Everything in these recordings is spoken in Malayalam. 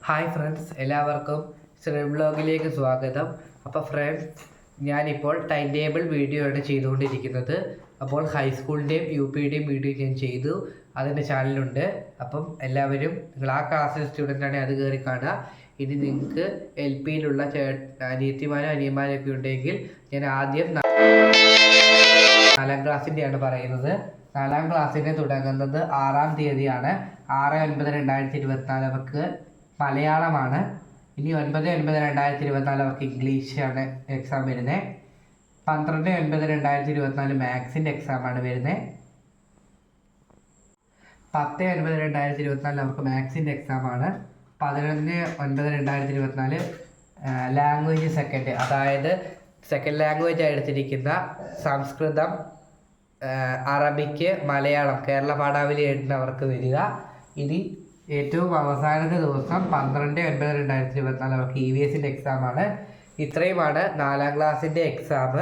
ഹായ് ഫ്രണ്ട്സ്, എല്ലാവർക്കും ശ്രീ വ്ലോഗിലേക്ക് സ്വാഗതം. അപ്പോൾ ഫ്രണ്ട്സ്, ഞാനിപ്പോൾ ടൈം ടേബിൾ വീഡിയോ ആണ് ചെയ്തുകൊണ്ടിരിക്കുന്നത്. അപ്പോൾ ഹൈസ്കൂളിൻ്റെയും UPയുടെയും വീഡിയോ ഞാൻ ചെയ്തു, അതിൻ്റെ ചാനലുണ്ട്. അപ്പം എല്ലാവരും നിങ്ങൾ ആ ക്ലാസ്സിലെ സ്റ്റുഡൻ്റാണെങ്കിൽ അത് കയറി കാണുക. ഇനി നിങ്ങൾക്ക് LPയിലുള്ള അനിയത്തിമാരും അനിയന്മാരൊക്കെ ഉണ്ടെങ്കിൽ ഞാൻ ആദ്യം 4ാം ക്ലാസ്സിൻ്റെയാണ് പറയുന്നത്. 4ാം ക്ലാസ്സിന് തുടങ്ങുന്നത് 6-ാം തീയതിയാണ്. 6/9/2024 അവർക്ക് മലയാളമാണ്. ഇനി 9/9/2024 അവർക്ക് ഇംഗ്ലീഷാണ് എക്സാം വരുന്നത്. 12/9/2024 മാത്സിൻ്റെ എക്സാമാണ് വരുന്നത്. 10/9/2024 അവർക്ക് മാത്സിൻ്റെ എക്സാമാണ്. 11/9/2024 ലാംഗ്വേജ് സെക്കൻഡ്, അതായത് സെക്കൻഡ് ലാംഗ്വേജ് ആയി എടുത്തിരിക്കുന്ന സംസ്കൃതം, അറബിക്ക്, മലയാളം, കേരള പാഠാവലി എഴുതുന്നവർക്ക് വരിക. ഇനി ഏറ്റവും അവസാനത്തെ ദിവസം 12/9/2024 അവർക്ക് EVSൻ്റെ എക്സാമാണ്. ഇത്രയുമാണ് 4ാം ക്ലാസ്സിൻ്റെ എക്സാം.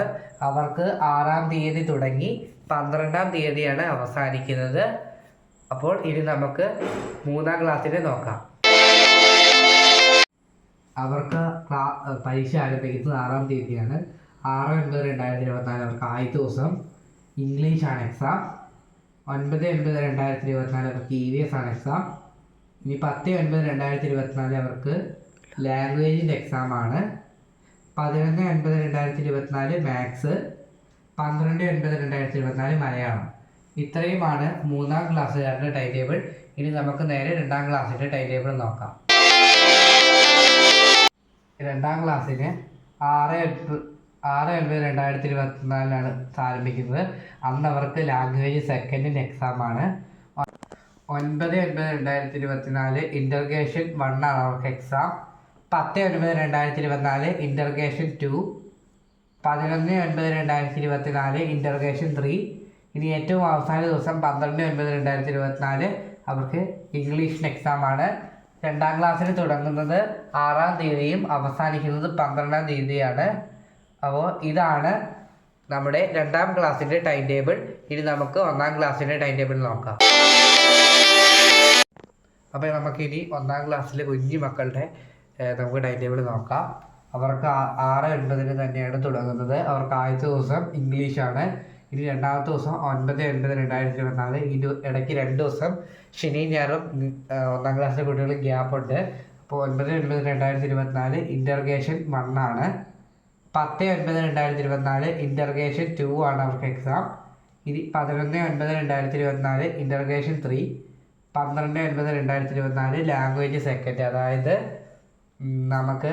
അവർക്ക് 6-ാം തീയതി തുടങ്ങി 12-ാം തീയതിയാണ് അവസാനിക്കുന്നത്. അപ്പോൾ ഇനി നമുക്ക് 3ാം ക്ലാസ്സിനെ നോക്കാം. അവർക്ക് പരീക്ഷ ആരംഭിക്കുന്നത് 6-ാം തീയതിയാണ്. 6/9/2024 അവർക്ക് ആദ്യത്തെ ദിവസം ഇംഗ്ലീഷാണ് എക്സാം. 9/9/2024 അവർക്ക് EVS ആണ് എക്സാം. ഇനി 10/9/2024 അവർക്ക് ലാംഗ്വേജിൻ്റെ എക്സാമാണ്. 11/9/2024 മാത്സ്. 12/9/2024 മലയാളം. ഇത്രയുമാണ് 3ാം ക്ലാസ്സുകാരുടെ ടൈം ടേബിൾ. ഇനി നമുക്ക് നേരെ 2ാം ക്ലാസ്സിൻ്റെ ടൈം ടേബിൾ നോക്കാം. 2ാം ക്ലാസ്സിന് 6/9/2024 ആരംഭിക്കുന്നത്. അന്ന് അവർക്ക് ലാംഗ്വേജ് സെക്കൻഡിൻ്റെ എക്സാമാണ്. 9/9/2024 ഇൻ്റർഗ്രേഷൻ 1 ആണ് അവർക്ക് എക്സാം. 10/9/2024 ഇൻ്റർഗ്രേഷൻ 2. 11/9/2024 ഇൻ്റർഗ്രേഷൻ 3. ഇനി ഏറ്റവും അവസാന ദിവസം 12/9/2024 അവർക്ക് ഇംഗ്ലീഷിന് എക്സാമാണ്. 2ാം ക്ലാസ്സിന് തുടങ്ങുന്നത് 6-ാം തീയതിയും അവസാനിക്കുന്നത് 12-ാം തീയതിയാണ്. അപ്പോൾ ഇതാണ് നമ്മുടെ 2ാം ക്ലാസ്സിൻ്റെ ടൈം ടേബിൾ. ഇനി നമുക്ക് 1ാം ക്ലാസ്സിൻ്റെ ടൈം ടേബിൾ നോക്കാം. അപ്പോൾ നമുക്കിനി 1ാം ക്ലാസ്സിലെ കുഞ്ഞു മക്കളുടെ നമുക്ക് ടൈം ടേബിൾ നോക്കാം. അവർക്ക് 6/9 തന്നെയാണ് തുടങ്ങുന്നത്. അവർക്ക് ആദ്യത്തെ ദിവസം ഇംഗ്ലീഷാണ്. ഇനി 2ാമത്തെ ദിവസം 9/9/2024. ഇതിൻ്റെ ഇടയ്ക്ക് 2 ദിവസം ശനിയും ഞായറും 1ാം ക്ലാസ്സിലെ കുട്ടികൾ ഗ്യാപ്പുണ്ട്. അപ്പോൾ 9/9/2024 ഇൻ്റർഗ്രേഷൻ 1 ആണ്. 10/9/2024 ഇൻ്റർഗ്രേഷൻ 2 ആണ് അവർക്ക് എക്സാം. ഇനി 11/9/2024 ഇൻ്റർഗ്രേഷൻ 3. 12/9/2024 ലാംഗ്വേജ് സെക്കൻഡ്, അതായത് നമുക്ക്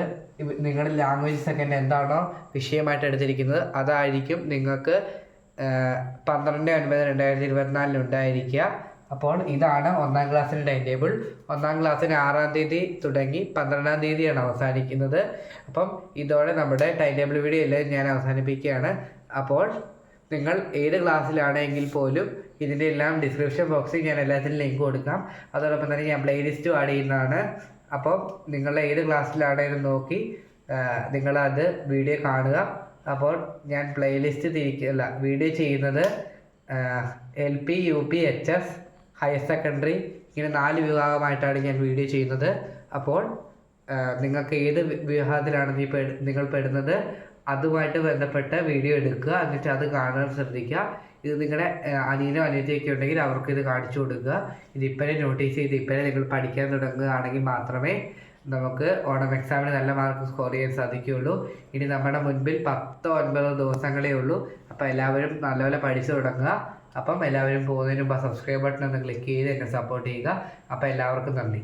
നിങ്ങളുടെ ലാംഗ്വേജ് സെക്കൻഡ് എന്താണോ വിഷയമായിട്ട് എടുത്തിരിക്കുന്നത് അതായിരിക്കും നിങ്ങൾക്ക് 12/9/2024 ഉണ്ടായിരിക്കുക. അപ്പോൾ ഇതാണ് 1ാം ക്ലാസ്സിൻ്റെ ടൈം ടേബിൾ. 1ാം ക്ലാസ്സിന് 6-ാം തീയതി തുടങ്ങി 12-ാം തീയതിയാണ് അവസാനിക്കുന്നത്. അപ്പം ഇതോടെ നമ്മുടെ ടൈം ടേബിൾ വീഡിയോ എല്ലാം ഞാൻ അവസാനിപ്പിക്കുകയാണ്. അപ്പോൾ നിങ്ങൾ ഏത് ക്ലാസ്സിലാണെങ്കിൽ പോലും ഇതിൻ്റെ എല്ലാം ഡിസ്ക്രിപ്ഷൻ ബോക്സിൽ ഞാൻ എല്ലാത്തിനും ലിങ്ക് കൊടുക്കാം. അതോടൊപ്പം തന്നെ ഞാൻ പ്ലേലിസ്റ്റും ആഡ് ചെയ്യുന്നതാണ്. അപ്പം നിങ്ങൾ ഏത് ക്ലാസ്സിലാണെങ്കിലും നോക്കി നിങ്ങളത് വീഡിയോ കാണുക. അപ്പോൾ ഞാൻ പ്ലേലിസ്റ്റ് വീഡിയോ ചെയ്യുന്നത് LP, UP, HS, higher secondary, ഇങ്ങനെ 4 വിഭാഗമായിട്ടാണ് ഞാൻ വീഡിയോ ചെയ്യുന്നത്. അപ്പോൾ നിങ്ങൾക്ക് ഏത് വിഭാഗത്തിലാണ് നിങ്ങൾ പെടുന്നത് അതുമായിട്ട് ബന്ധപ്പെട്ട വീഡിയോ എടുക്കുക, എന്നിട്ട് അത് കാണാൻ ശ്രദ്ധിക്കുക. ഇത് നിങ്ങളുടെ അനിയനോ അനിയത്തിയൊക്കെ ഉണ്ടെങ്കിൽ അവർക്ക് ഇത് കാണിച്ചു കൊടുക്കുക. ഇതിപ്പോഴേ നോട്ടീസ് ചെയ്ത് ഇപ്പോഴേ നിങ്ങൾ പഠിക്കാൻ തുടങ്ങുകയാണെങ്കിൽ മാത്രമേ നമുക്ക് ഓണം എക്സാമിന് നല്ല മാർക്ക് സ്കോർ ചെയ്യാൻ സാധിക്കുകയുള്ളൂ. ഇനി നമ്മുടെ മുൻപിൽ 10-9 ദിവസങ്ങളേ ഉള്ളൂ. അപ്പോൾ എല്ലാവരും നല്ലപോലെ പഠിച്ചു തുടങ്ങുക. അപ്പം എല്ലാവരും പോകുന്നതിന് മുമ്പ് സബ്സ്ക്രൈബ് ബട്ടൺ ഒന്ന് ക്ലിക്ക് ചെയ്ത് എന്നെ സപ്പോർട്ട് ചെയ്യുക. അപ്പോൾ എല്ലാവർക്കും നന്ദി.